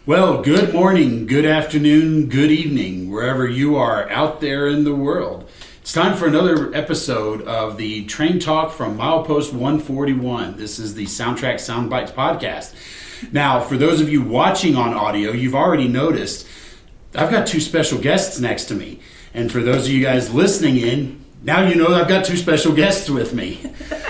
Well, good morning, good afternoon, good evening, wherever you are out there in the world. It's time for another episode of the Train Talk from Milepost 141. This is the SoundTraxx Soundbites podcast. Now, for those of you watching on audio, you've already noticed I've got two special guests next to me. And for those of you guys listening in, now you know I've got two special guests with me.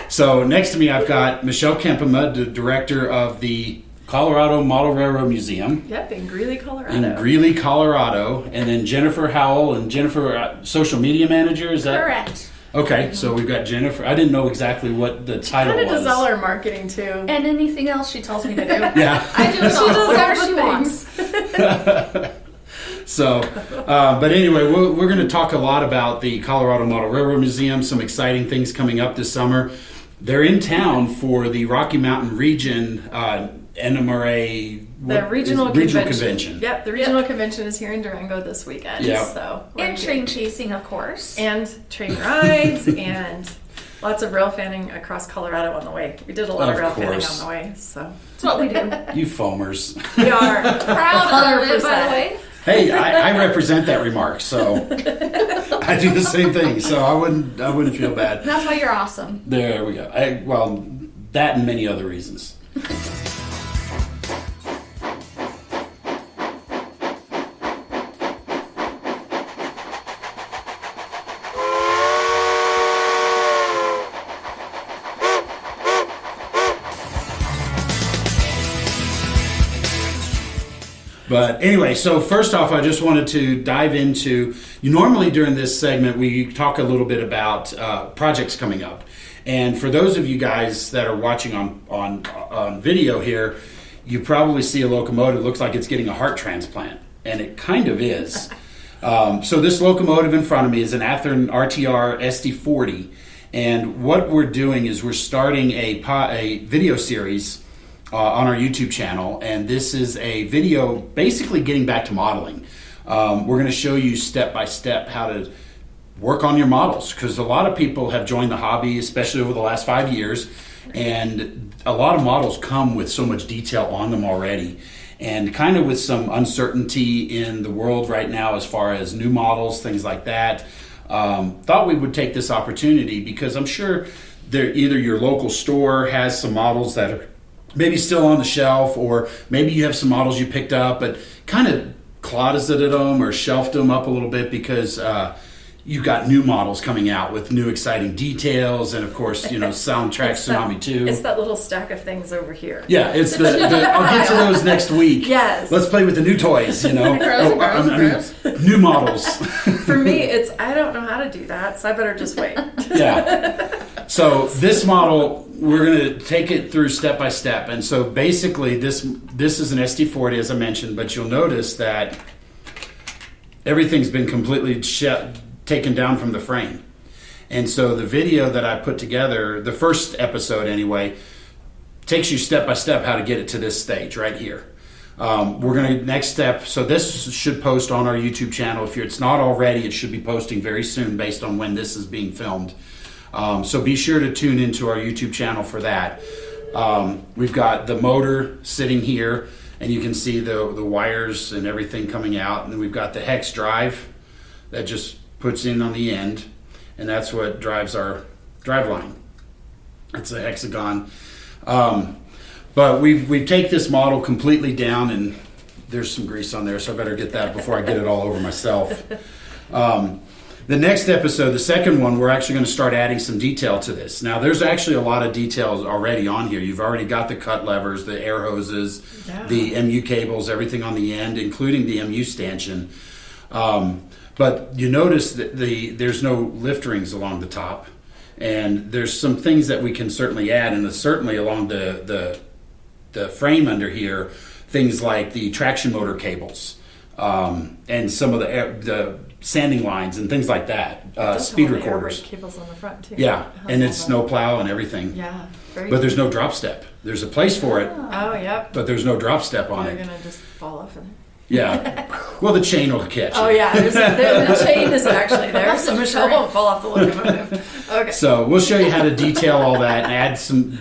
So next to me, I've got Michelle Kempema, the director of the Colorado Model Railroad Museum. Yep, in Greeley, Colorado. In Greeley, Colorado. And then Jennifer Howell, and Jennifer, social media manager, is that? Correct. Okay, so we've got Jennifer. I didn't know exactly what the title was. Kind of does all our marketing too. And anything else she tells me to do. Yeah. I do it all. She does Whatever she wants. So, but anyway, we're going to talk a lot about the Colorado Model Railroad Museum, some exciting things coming up this summer. They're in town for the Rocky Mountain Region NMRA regional convention. Yep, the regional convention is here in Durango this weekend. Yeah. So And train chasing, of course. and train rides and lots of rail fanning across Colorado on the way. We did a lot of rail fanning on the way, so That's what we do. You foamers. we are Proud of it, by the way. Hey, I represent that remark, so I do the same thing. So I wouldn't feel bad. That's why you're awesome. There we go. Well, that and many other reasons. But anyway, so first off, I just wanted to dive into, normally during this segment, we talk a little bit about projects coming up. And for those of you guys that are watching on video here, you probably see a locomotive. It looks like it's getting a heart transplant, and it kind of is. So this locomotive in front of me is an Athearn RTR SD40. And what we're doing is we're starting a video series on our YouTube channel, and this is a video basically getting back to modeling. We're going to show you step by step how to work on your models, because a lot of people have joined the hobby, especially over the last 5 years, and a lot of models come with so much detail on them already, and kind of with some uncertainty in the world right now as far as new models, things like that. Thought we would take this opportunity because I'm sure either your local store has some models that are maybe still on the shelf, or maybe you have some models you picked up but kind of closeted them or shelved them up a little bit because you've got new models coming out with new exciting details, and of course, SoundTraxx Tsunami 2. It's that little stack of things over here. Yeah, it's the I'll get to those next week. Yes. Let's play with the new toys, new models. For me, it's I don't know how to do that, so I better just wait. Yeah. So this model, we're going to take it through step by step. And so basically this is an SD40, as I mentioned, but you'll notice that everything's been completely taken down from the frame. And so the video that I put together, the first episode anyway, takes you step by step how to get it to this stage right here. We're going to next step. So this should post on our YouTube channel. If it's not already, it should be posting very soon based on when this is being filmed. So be sure to tune into our YouTube channel for that. We've got the motor sitting here, and you can see the wires and everything coming out. And then we've got the hex drive that just puts in on the end, and that's what drives our drive line. It's a hexagon. But we take this model completely down, and there's some grease on there, so I better get that before I get it all over myself. The next episode, the second one, we're actually going to start adding some detail to this. Now, there's actually a lot of details already on here. You've already got the cut levers, the air hoses, the MU cables, everything on the end, including the MU stanchion. But you notice that there's no lift rings along the top. And there's some things that we can certainly add, and certainly along the frame under here, things like the traction motor cables, and some of the sanding lines and things like that, speed recorders. Cables on the front too. Yeah, and it's snowplow and everything. Yeah, but there's no drop step. There's a place for it. Oh, yep. But there's no drop step on it. You're gonna just fall off of it. Yeah. Well, the chain will catch Oh you. yeah, the chain is actually there, so Michelle won't fall off the locomotive. Okay. So we'll show you how to detail all that and add some,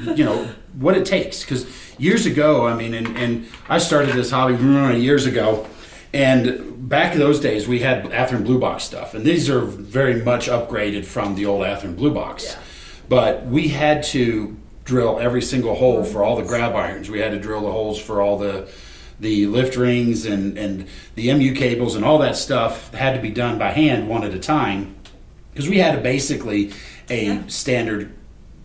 what it takes, because years ago, I mean, and I started this hobby years ago, and back in those days, we had Athearn Blue Box stuff, and these are very much upgraded from the old Athearn Blue Box. Yeah. But we had to drill every single hole for all the grab irons. We had to drill the holes for all the lift rings and the MU cables and all that stuff had to be done by hand one at a time, because we had basically a standard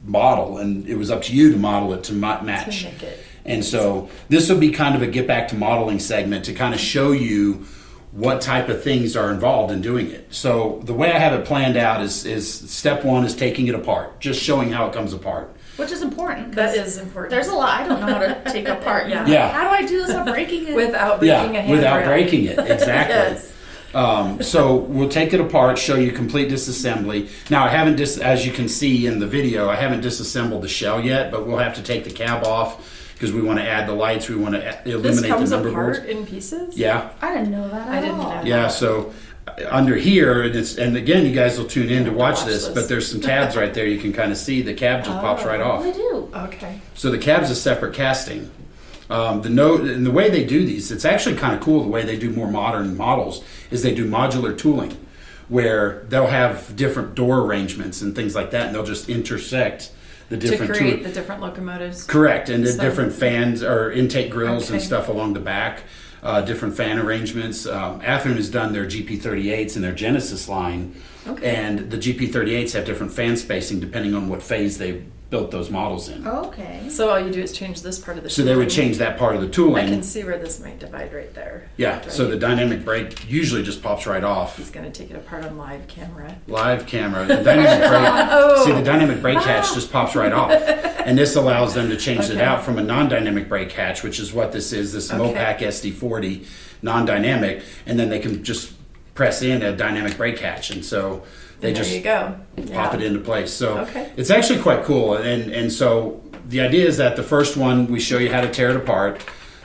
model, and it was up to you to model it to match. To make it. And so this will be kind of a get back to modeling segment to kind of show you what type of things are involved in doing it. So the way I have it planned out is step one is taking it apart, just showing how it comes apart. Which is important. That is important. There's a lot I don't know how to take apart. Yeah. How do I do this without breaking it? Without breaking a handrail. Without breaking it, exactly. Yes. So we'll take it apart, show you complete disassembly. Now I haven't, as you can see in the video, I haven't disassembled the shell yet, but we'll have to take the cab off because we want to add the lights, we want to eliminate the number boards. This comes apart in pieces? Yeah. I didn't know that at all. I didn't know. Yeah, so under here, and again, you guys will tune in to watch this, but there's some tabs right there. You can kind of see the cab just pops right off. They do. Okay. So the cab's a separate casting. And the way they do these, it's actually kind of cool. The way they do more modern models is they do modular tooling, where they'll have different door arrangements and things like that, and they'll just intersect the different to create the different locomotives. Correct, and the So- different fans or intake grills and Okay. stuff along the back. Different fan arrangements. Athearn has done their GP38s in their Genesis line, Okay. and the GP38s have different fan spacing depending on what phase they built those models in. Okay. So all you do is change this part of the So they would tooling. change that part of the I tooling. can see where this might divide right there. Yeah, Right. so the dynamic brake usually just pops right off. He's going to take it apart on live camera. Live camera. The dynamic brake. See, the dynamic brake hatch just pops right off, and this allows them to change it Okay. out from a non-dynamic brake hatch, which is what this is. This Okay. Mopac SD40 non-dynamic, and then they can just press in a dynamic brake hatch, and so they And just there you go. pop Yeah. it into place. So Okay. it's actually quite cool. And so the idea is that the first one, we show you how to tear it apart.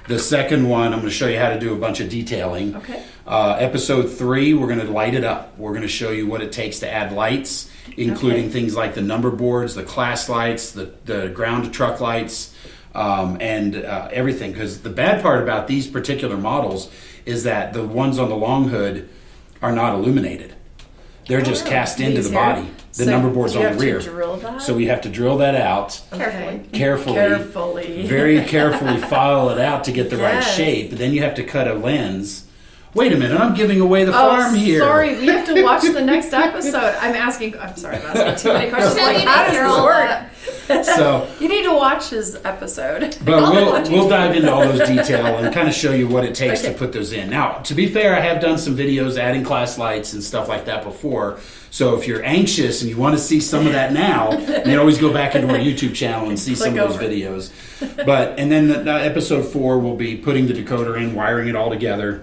The second one, I'm going to show you how to do a bunch of detailing. Okay. Episode 3, we're going to light it up. We're going to show you what it takes to add lights, including Okay. things like the number boards, the class lights, the ground truck lights, and everything. Because the bad part about these particular models is that the ones on the long hood are not illuminated. They're just cast into These the here? body. The So number board's do you on the have to rear. drill that? So we have to drill that out Okay. carefully, very carefully file it out to get the right Yes. shape. Then you have to cut a lens. Wait a minute, I'm giving away the farm here. Sorry, we have to watch the next episode. I'm sorry, I'm asking too many questions. Still Like, need how to does hear this all work? that. So, You need to watch his episode. but we'll dive into all those detail and kind of show you what it takes Okay. to put those in. Now, to be fair, I have done some videos adding class lights and stuff like that before. So if you're anxious and you want to see some of that now, you can always go back into our YouTube channel and see some of Click those over. videos. And then episode 4 will be putting the decoder in, wiring it all together,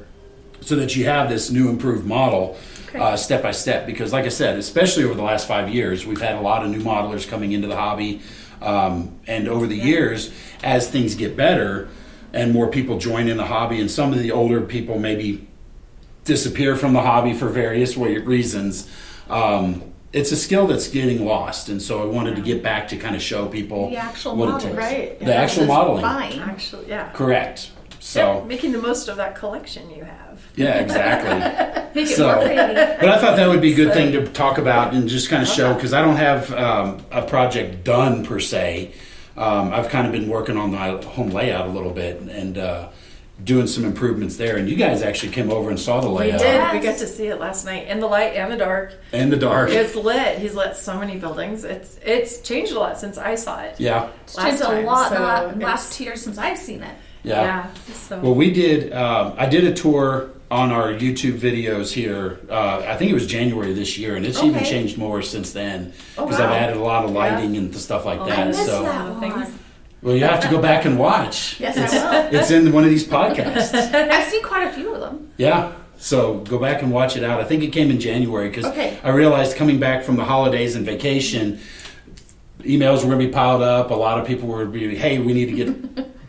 so that you have this new improved model Okay. step by step. Because like I said, especially over the last 5 years, we've had a lot of new modelers coming into the hobby. And over the years, as things get better and more people join in the hobby, and some of the older people maybe disappear from the hobby for various reasons, it's a skill that's getting lost. And so I wanted to get back to kind of show people The actual what model. it takes. Right. The actual modeling. Fine. Actually, yeah. Correct. So, Yep, making the most of that collection you have. yeah, exactly. Make it So- more pretty. But I thought that would be a good thing to talk about and just kind of show, because I don't have a project done per se. I've kind of been working on my home layout a little bit and doing some improvements there. And you guys actually came over and saw the We layout did. Yes. We got to see it last night in the light and the dark. in the dark. It's lit. He's lit so many buildings. It's changed a lot since I saw it. Yeah, It's Last changed a time, lot so the it's- last 2 years since I've seen it. yeah. So Well, we did. I did a tour on our YouTube videos here. I think it was January this year, and it's even Okay. changed more since then Oh, because wow. I've added a lot of lighting and stuff like Oh, that. I missed So, that All the one. things. well, you have to go back and watch. Yes, I will. It's in one of these podcasts. I've seen quite a few of them. Yeah. So go back and watch it out. I think it came in January because Okay. I realized coming back from the holidays and vacation, emails were going to be piled up. A lot of people were be, hey, we need to get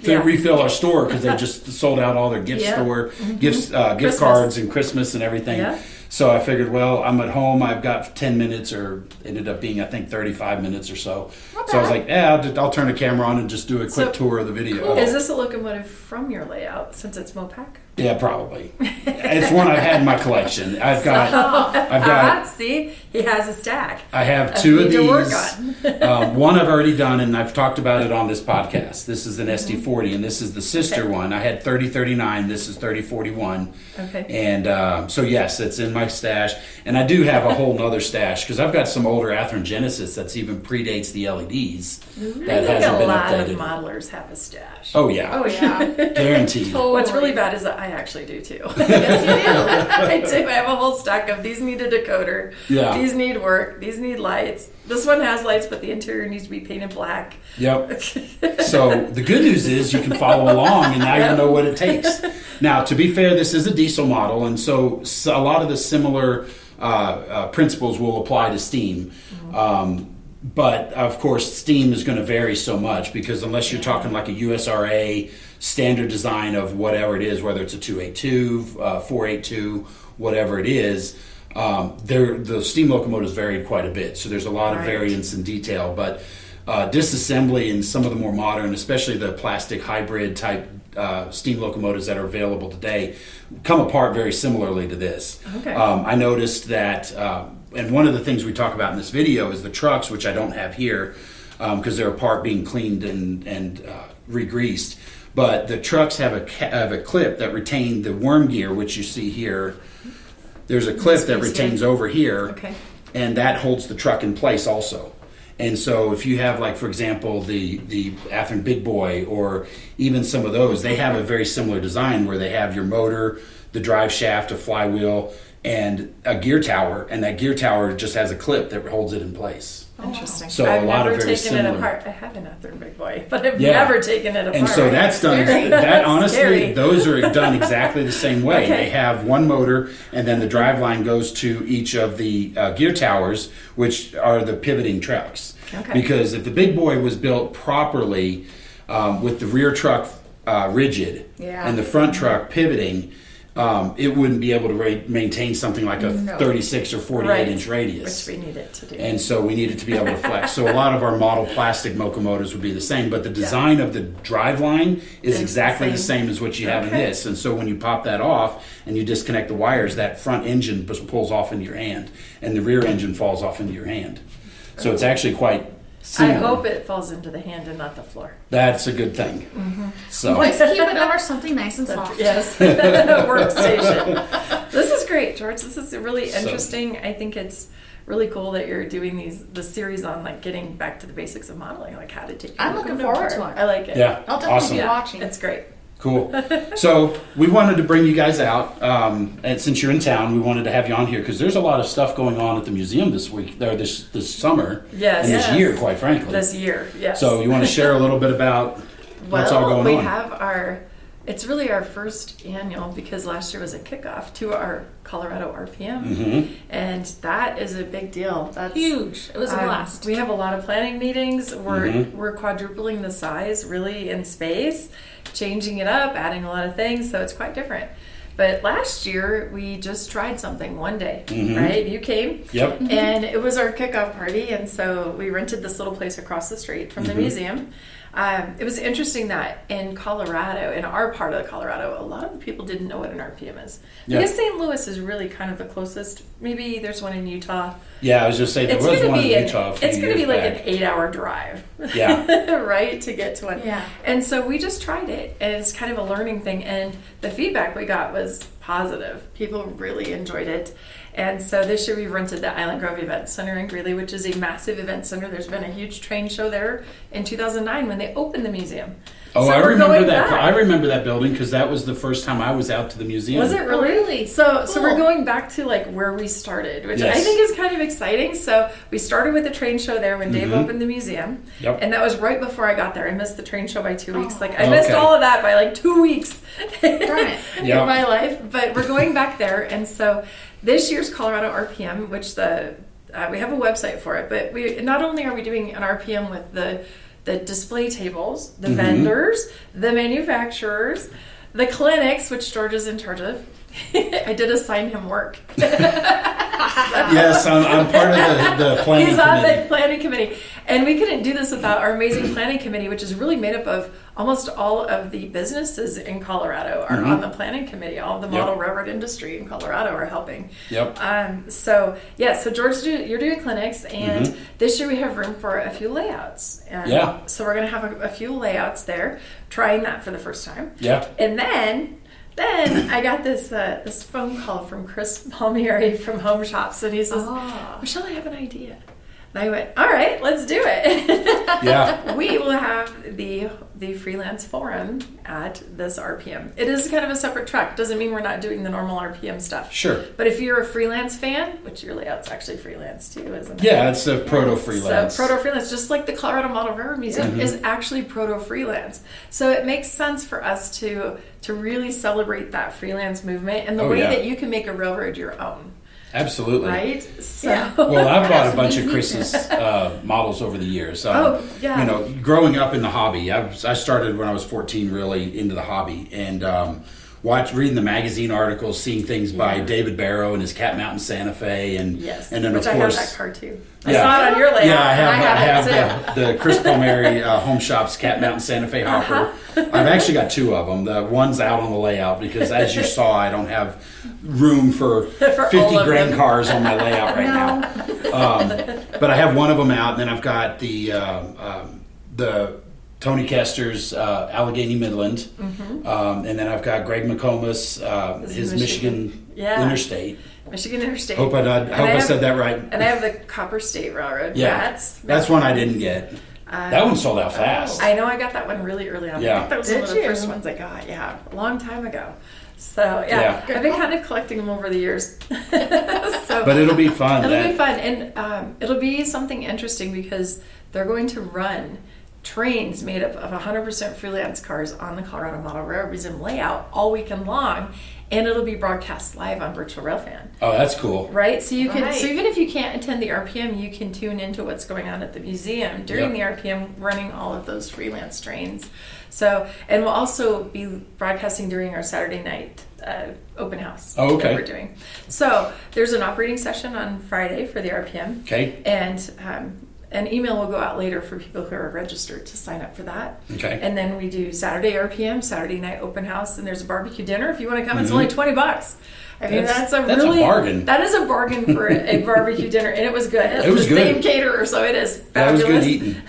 Yeah. refill our store because they just sold out all their gift Yeah. store Mm-hmm. gift Christmas. cards and Christmas and everything. Yeah. So I figured, well, I'm at home. I've got 10 minutes, or ended up being, I think, 35 minutes or so. So I was like, I'll turn the camera on and just do a quick tour of the video. Is this a Locomotive from your layout since it's Mopac? Yeah, probably. It's one I've had in my collection. I've got. See, he has a stack. I have two of to these. work on. One I've already done, and I've talked about it on this podcast. This is an SD40, and this is the sister one. I had 3039. This is 3041. Okay. And so yes, it's in my stash, and I do have a whole nother stash because I've got some older Athearn Genesis that's even predates the LEDs. I think a lot of modelers have a stash. Oh yeah. Oh yeah. Guaranteed. What's really bad is that I actually do too. Yes, you do. I do. I have a whole stack of these need a decoder. Yeah. These need work. These need lights. This one has lights, but the interior needs to be painted black. Yep. So the good news is you can follow along, and now you know what it takes. Now, to be fair, this is a diesel model, and so a lot of the similar principles will apply to steam. But of course, steam is going to vary so much because unless you're talking like a USRA standard design of whatever it is, whether it's a 282, 482, whatever it is, the steam locomotives varied quite a bit. So there's a lot of variance in detail. But disassembly in some of the more modern, especially the plastic hybrid type steam locomotives that are available today, come apart very similarly to this. Okay. I noticed that, and one of the things we talk about in this video is the trucks, which I don't have here because they're apart being cleaned and re-greased. But the trucks have a clip that retained the worm gear, which you see here. There's a clip that retains over here, and that holds the truck in place also. And so if you have, like, for example, the Athearn Big Boy or even some of those, they have a very similar design where they have your motor, the drive shaft, a flywheel, and a gear tower. And that gear tower just has a clip that holds it in place. Interesting. So I've a lot never of very taken similar. it apart. I have an Athearn Big Boy, but I've never taken it apart. And so that's done. Scary. That That's honestly, scary. those are done exactly the same way. Okay. They have one motor, and then the drive line goes to each of the gear towers, which are the pivoting trucks. Okay. Because if the Big Boy was built properly, with the rear truck rigid and the front truck pivoting, it wouldn't be able to maintain something like a 36 or 48 inch radius. Which we need it to do. And so we need it to be able to flex. So a lot of our model plastic locomotives would be the same, but the design of the drive line is exactly the same as what you have in this. And so when you pop that off and you disconnect the wires, that front engine just pulls off into your hand, and the rear engine falls off into your hand. So it's actually quite similar. I hope it falls into the hand and not the floor. That's a good thing. So Let's keep it over something nice and soft. Yes, workstation. This is great, George. This is really interesting. I think it's really cool that you're doing the series on like getting back to the basics of modeling, like how to take. I'm looking forward to it. I like it. yeah, I'll definitely awesome. be watching. It's great. Cool. So we wanted to bring you guys out, and since you're in town, we wanted to have you on here because there's a lot of stuff going on at the museum this week, or this summer, Yes. and this year, quite frankly. This year, yes. So you want to share a little bit about what's all going we on? have it's really our first annual because last year was a kickoff to our Colorado RPM, and that is a big deal. That's Huge. It was a blast. We have a lot of planning meetings. We're quadrupling the size, really, in space, changing it up, adding a lot of things, so it's quite different. But last year, we just tried something one day, right? You came. Yep. And it was our kickoff party, and so we rented this little place across the street from the museum. It was interesting that in Colorado, in our part of Colorado, a lot of the people didn't know what an RPM is. Yeah. Because St. Louis is really kind of the closest. Maybe there's one in Utah. Yeah, I was just saying there was one in Utah. It's going to be like an 8-hour drive. Yeah. Right, to get to one. Yeah. And so we just tried it, and it's kind of a learning thing. And the feedback we got was positive. People really enjoyed it. And so this year we rented the Island Grove Event Center in Greeley, which is a massive event center. There's been a huge train show there in 2009 when they opened the museum. Oh, So I we're remember going that. back. I remember that building because that was the first time I was out to the museum. Was it really? Really? So Cool. we're going back to like where we started, which Yes. I think is kind of exciting. So we started with the train show there when Dave opened the museum. Yep. And that was right before I got there. I missed the train show by 2 weeks. Oh. Like I missed Okay. all of that by like 2 weeks Darn it. in Yep. my life. But we're going back there. And so this year's Colorado RPM, which we have a website for it, but we not only are we doing an RPM with the display tables, the vendors, the manufacturers, the clinics, which George is in charge of. I did assign him work. Yes, I'm part of the planning He's on committee. the planning committee. And we couldn't do this without our amazing planning committee, which is really made up of almost all of the businesses in Colorado are on the planning committee. All of the model railroad industry in Colorado are helping. Yep. So George, you're doing clinics, and this year we have room for a few layouts. And so we're going to have a few layouts there, trying that for the first time. Yeah. And then I got this phone call from Chris Palmieri from Home Shops, and he says, Michelle, I have an idea. And I went, all right, let's do it. Yeah. We will have the freelance forum at this RPM. It is kind of a separate track. Doesn't mean we're not doing the normal RPM stuff. Sure. But if you're a freelance fan, which your layout's actually freelance too, isn't it? Yeah, it's a proto-freelance. So proto-freelance, just like the Colorado Model Railroad Museum is actually proto-freelance. So it makes sense for us to really celebrate that freelance movement and the way that you can make a railroad your own. Absolutely. Right? So Well, I've bought a bunch of Chris's models over the years. You know, growing up in the hobby, I started when I was 14 really into the hobby, and reading the magazine articles, seeing things by David Barrow and his Cat Mountain Santa Fe, and then which of course I have that car too. I saw it on your layout. Yeah, I and have the Chris Palmieri Home Shops Cat Mountain Santa Fe hopper. I've actually got two of them. The one's out on the layout because, as you saw, I don't have room for 50 grain cars on my layout right now. But I have one of them out, and then I've got the Tony Kester's Allegheny Midland, and then I've got Greg McComas, his Michigan Interstate. Michigan Interstate. Hope I said that right. And I have the Copper State Railroad. Yeah, that's one I didn't get. That one sold out fast. I know, I got that one really early on. Yeah. I think that was one of the first ones I got. Yeah, a long time ago. So I've been kind of collecting them over the years. But it'll be fun. It'll be fun, and it'll be something interesting because they're going to run trains made up of 100% freelance cars on the Colorado Model Railroad Museum layout all weekend long, and it'll be broadcast live on Virtual Railfan. Oh, that's cool. Right? So you can, so even if you can't attend the RPM, you can tune into what's going on at the museum during the RPM, running all of those freelance trains. So, and we'll also be broadcasting during our Saturday night open house that we're doing. So there's an operating session on Friday for the RPM. Okay. And an email will go out later for people who are registered to sign up for that. Okay. And then we do Saturday RPM, Saturday night open house, and there's a barbecue dinner. If you want to come, it's only $20. I mean, that's a bargain. That is a bargain for a barbecue dinner, and it was good. It was the same caterer, so it is fabulous. That was good eating.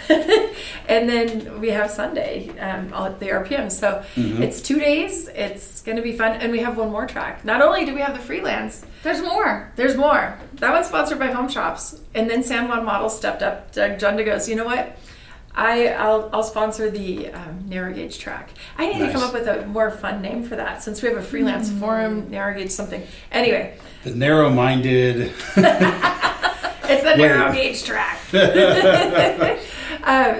And then we have Sunday all at the RPM. So it's 2 days. It's going to be fun. And we have one more track. Not only do we have the freelance, There's more. there's more. That one's sponsored by Home Shops. And then San Juan Model stepped up. John goes, you know what? I'll sponsor the narrow gauge track. I need to come up with a more fun name for that since we have a freelance forum, narrow gauge something. Anyway. The narrow-minded. It's the narrow gauge track.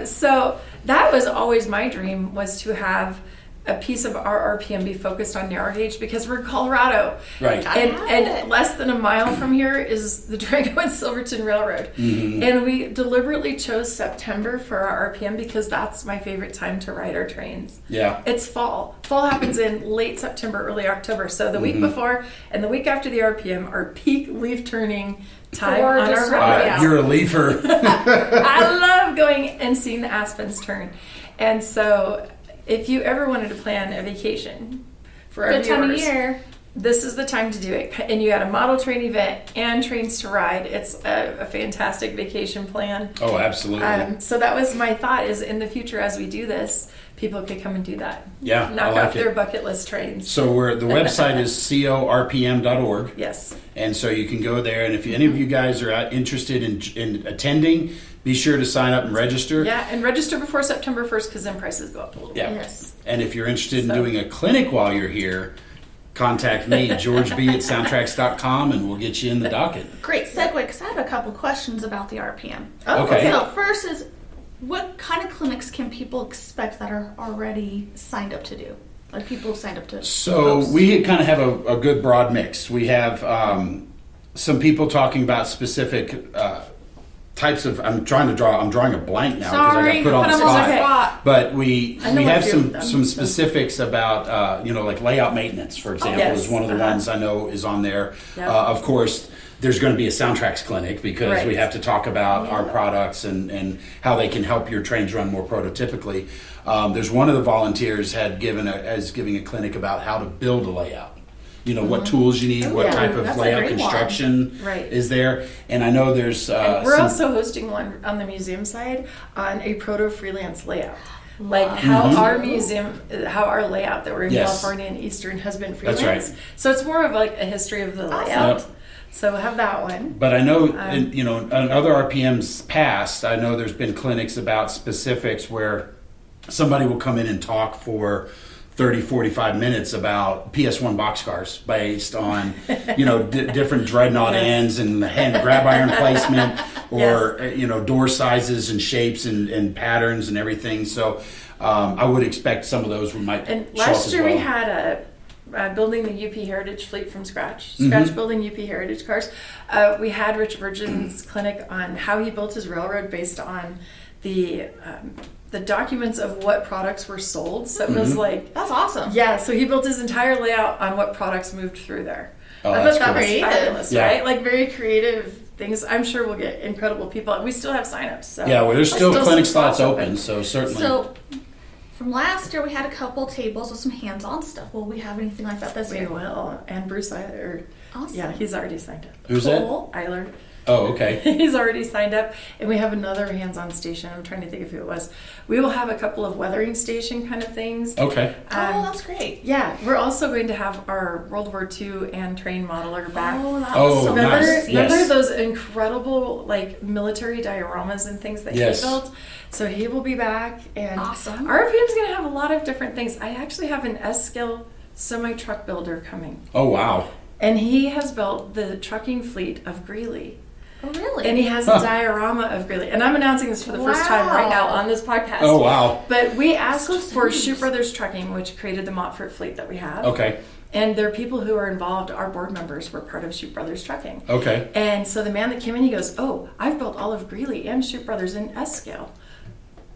So that was always my dream, was to have a piece of our RPM be focused on narrow gauge because we're in Colorado. Right. And less than a mile from here is the Durango and Silverton Railroad. And we deliberately chose September for our RPM because that's my favorite time to ride our trains. Yeah. It's fall. Fall happens in late September, early October. So the week before and the week after the RPM are peak leaf turning time on our railroad. You're a leafer. I love going and seeing the aspens turn. And so if you ever wanted to plan a vacation for our Good time of viewers, year. this is the time to do it. And you got a model train event and trains to ride. It's a fantastic vacation plan. Oh, absolutely. So that was my thought, is in the future as we do this, people could come and do that. Yeah, Knock off their bucket list trains. So the website is corpm.org. Yes. And so you can go there. And if any of you guys are interested in attending, be sure to sign up and register. Yeah, and register before September 1st because then prices go up a little bit. Yes. And if you're interested in doing a clinic while you're here, contact me, georgeb@soundtraxx.com, and we'll get you in the docket. Great segue, because I have a couple questions about the RPM. Okay. So first is, what kind of clinics can people expect that are already signed up to do? Like people signed up to So host? we kind of have a good broad mix. We have some people talking about specific I'm drawing a blank now because I got put on the spot. But we have some specifics about, like layout maintenance, for example, is one of the ones I know is on there. Yep. Of course, there's going to be a SoundTraxx clinic because we have to talk about our products and how they can help your trains run more prototypically. There's one of the volunteers is giving a clinic about how to build a layout. What tools you need, what type of layout construction is there. And I know there's... we're also hosting one on the museum side on a proto-freelance layout. Like how our museum, how our layout that we're in California and Eastern has been freelance. That's right. So it's more of like a history of the layout. Yep. So we'll have that one. But I know, on other RPMs past, I know there's been clinics about specifics where somebody will come in and talk for 30, 45 minutes about PS1 boxcars based on, different dreadnought ends and the hand grab iron placement or, door sizes and shapes and patterns and everything. So I would expect some of those might And show up last as year well. we had building the UP Heritage fleet from scratch building UP Heritage cars. We had Rich Virgin's clinic on how he built his railroad based on the documents of what products were sold. So it was like... That's awesome. Yeah, so he built his entire layout on what products moved through there. Oh, I that's thought that cool. was fabulous, right? Like very creative things. I'm sure we'll get incredible people. We still have signups. So there's still clinic slots open, so certainly. So from last year, we had a couple tables with some hands-on stuff. Will we have anything like that this year? We will. And Bruce Eiler. Awesome. Yeah, he's already signed up. Who's Cool. Eiler. Oh, okay. He's already signed up. And we have another hands-on station. I'm trying to think of who it was. We will have a couple of weathering station kind of things. Okay. That's great. Yeah, we're also going to have our World War II and train modeler back. Oh, that was so nice. Remember those incredible military dioramas and things that he built? So he will be back. And awesome. RPM's going to have a lot of different things. I actually have an S-scale semi-truck builder coming. Oh, wow. And he has built the trucking fleet of Greeley. Oh, really? And he has a diorama of Greeley. And I'm announcing this for the first time right now on this podcast. Oh, wow. But we asked for Shoot Brothers Trucking, which created the Montfort fleet that we have. Okay. And there are people who are involved. Our board members were part of Shoot Brothers Trucking. Okay. And so the man that came in, he goes, I've built all of Greeley and Shoot Brothers in S-scale.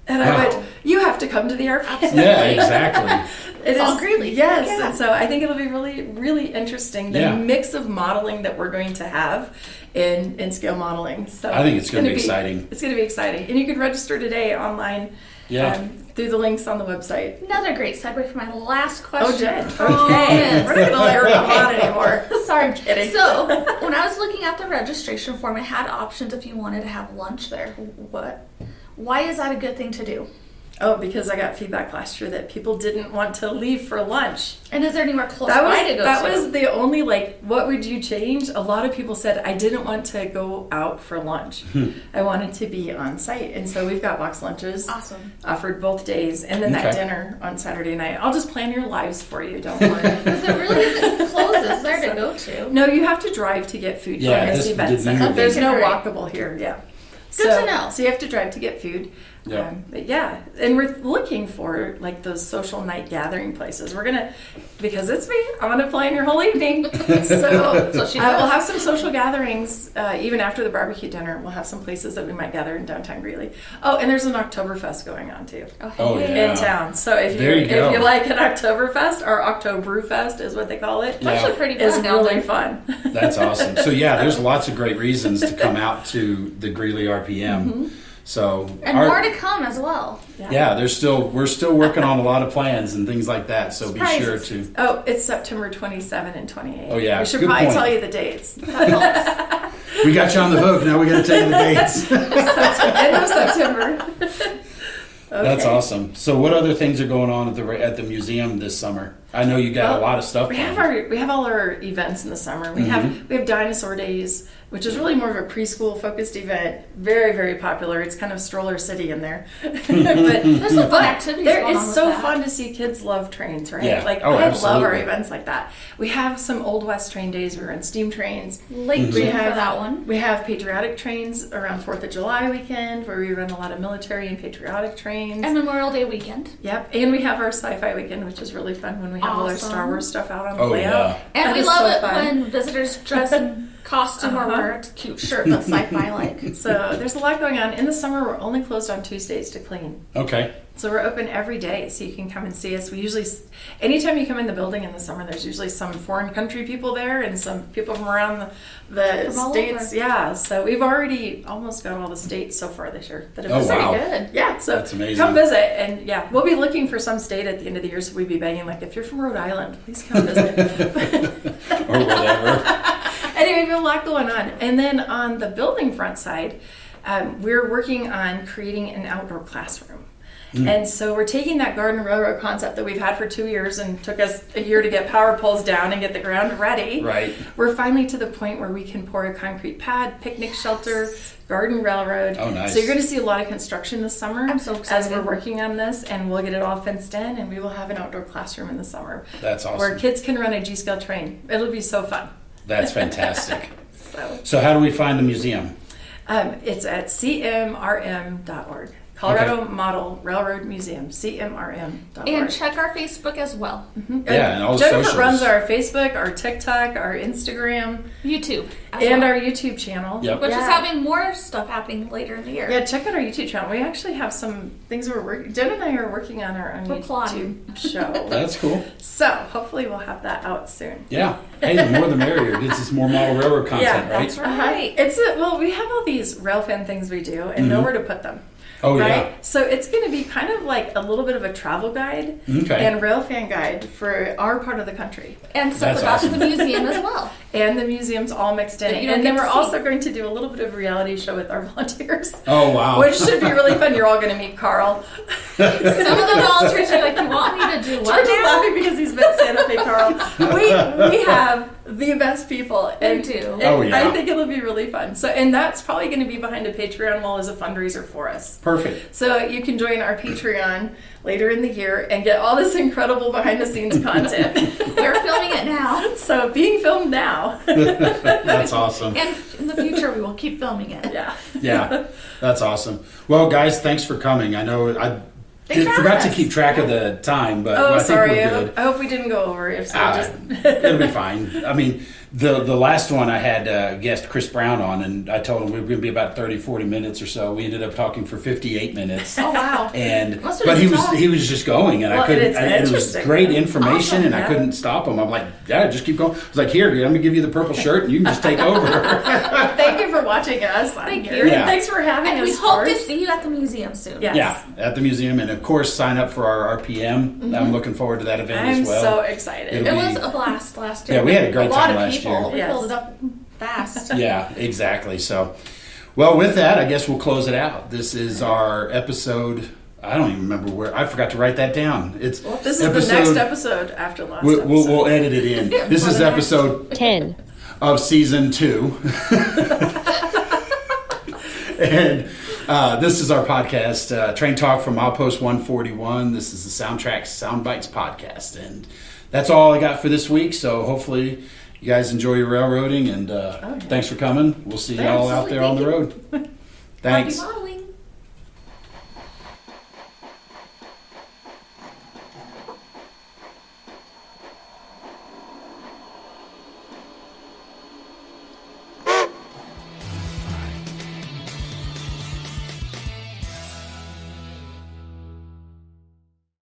And I went, you have to come to the RPM. Yeah, exactly. It's all Greeley. Yes. Yeah. And so I think it'll be really, really interesting, the mix of modeling that we're going to have in scale modeling. So I think it's going to be exciting. It's going to be exciting. And you can register today online through the links on the website. Another great segue for my last question. Oh, Jen. Okay. We're not going to let her come on anymore. Sorry, I'm kidding. So, when I was looking at the registration form, it had options if you wanted to have lunch there. Why is that a good thing to do? Oh, because I got feedback last year that people didn't want to leave for lunch. And is there anywhere close by to go that to? was the only, what would you change? A lot of people said, I didn't want to go out for lunch. I wanted to be on site. And so we've got box lunches. Awesome. Offered both days. And then that dinner on Saturday night. I'll just plan your lives for you. Don't worry. Because there really isn't closes there to go to. No, you have to drive to get food from this event center. There's no walkable here. Yeah. Good to know. So you have to drive to get food. Yeah. And we're looking for those social night gathering places. We're gonna, because it's me, I'm gonna plan your whole evening. So we'll have some social gatherings even after the barbecue dinner. We'll have some places that we might gather in downtown Greeley. Oh, and there's an Oktoberfest going on too. In town. So if you like an Oktoberfest, or Oktoberfest is what they call it. It's actually pretty fun. It's really fun. That's awesome. So there's lots of great reasons to come out to the Greeley RPM. So more to come as well. We're still working on a lot of plans and things like that. So be sure to. Oh, it's September 27 and 28. Oh yeah, we should probably tell you the dates. We got you on the hook. Now we got to tell you the dates. End of September. Okay. That's awesome. So what other things are going on at the museum this summer? I know you got a lot of stuff. We have all our events in the summer. We have Dinosaur Days, which is really more of a preschool focused event. Very, very popular. It's kind of stroller city in there. But there's some fun activities going on. It's so fun to see kids love trains, right? Yeah. I love our events like that. We have some Old West train days. We run steam trains. Lake June for that one. We have patriotic trains around 4th of July weekend where we run a lot of military and patriotic trains. And Memorial Day weekend. Yep. And we have our sci-fi weekend, which is really fun when we have all our Star Wars stuff out on the layout. Yeah. And we love it when visitors dress in costume or wear a cute shirt that's sci-fi like. So there's a lot going on. In the summer, we're only closed on Tuesdays to clean. Okay. So we're open every day, so you can come and see us. We usually, anytime you come in the building in the summer, there's usually some foreign country people there and some people from around the From all states. over. Yeah, so we've already almost got all the states so far this year that have Oh, visited. wow. Good. Yeah, so That's amazing. come visit, and yeah, we'll be looking for some state at the end of the year, so we'd be begging, like, if you're from Rhode Island, please come visit. Or whatever. Anyway, we have a lot going on. And then on the building front side, we're working on creating an outdoor classroom. And so we're taking that garden railroad concept that we've had for 2 years and took us a year to get power poles down and get the ground ready. Right. We're finally to the point where we can pour a concrete pad, picnic shelter, garden railroad. Oh, nice. So you're going to see a lot of construction this summer. I'm so As excited. we're working on this, and we'll get it all fenced in, and we will have an outdoor classroom in the summer. That's awesome. Where kids can run a G-scale train. It'll be so fun. That's fantastic. So So how do we find the museum? it's at cmrm.org. Colorado Model Railroad Museum, cmrm.org. And check our Facebook as well. Yeah, and all the Jennifer socials. runs our Facebook, our TikTok, our Instagram, YouTube. as and well. our YouTube channel. Yep. Which is Yeah. having more stuff happening later in the year. Yeah, check out our YouTube channel. We actually have some things we're working. Jen and I are working on our own We're YouTube plotting. show. That's cool. So hopefully we'll have that out soon. Yeah. Hey, the more the merrier. Gets us more model railroad content, Yeah, right? That's right. Well, we have all these rail fan things we do, and nowhere to put them. Oh, right? yeah. So it's going to be kind of like a little bit of a travel guide Okay. and rail fan guide for our part of the country. And stuff That's about awesome. the museum as well. And the museum's all mixed in. That you don't And then get we're to see. also going to do a little bit of a reality show with our volunteers. Oh, wow. Which should be really fun. You're all going to meet Carl. Some of the volunteers are like, you want me to do what George is now? laughing because he's met Santa Fe Carl. We have the best people. And, We do. and Oh, yeah. I think it'll be really fun. So, and that's probably going to be behind a Patreon wall as a fundraiser for us. Perfect. So you can join our Patreon later in the year and get all this incredible behind the scenes content. We're filming it now. So being filmed now. That's awesome. And in the future, we will keep filming it. Yeah. Yeah, that's awesome. Well, guys, thanks for coming. I know I Thanks for forgot having to keep us. track of the time, but Oh, I think sorry. we're I good. hope, I hope we didn't go over. If so, just It'll be fine. I mean, the last one I had guest Chris Brown on, and I told him we were going to be about 30, 40 minutes or so. We ended up talking for 58 minutes. Oh, wow. And Must have but been he was just going, and Well, I couldn't. it's And it was interesting. great information, Awesome, and I yeah. couldn't stop him. I'm like, yeah, just keep going. I was like, here, I'm going to give you the purple shirt, and you can just take over. thank you for watching us. Thank here. you. Yeah. Thanks for having And us. we hope to George. see you at the museum soon. Yes. Yeah, at the museum, and of course, sign up for our RPM. I'm looking forward to that event I'm as well. so excited. It'll It be- was a blast last year. Yeah, we had a great lot time of last people. year. We Yes. filled it up fast. Yeah, exactly. So, well, with that, I guess we'll close it out. This is our episode. I don't even remember where. I forgot to write that down. It's This is the next episode after last We'll, episode. we'll edit it in. This is episode 10. of season 2, and this is our podcast, Train Talk from Outpost 141. This is the SoundTraxx Soundbites podcast, and that's all I got for this week. So hopefully you guys enjoy your railroading, and thanks for coming. We'll see y'all out there on the road. Thanks. Happy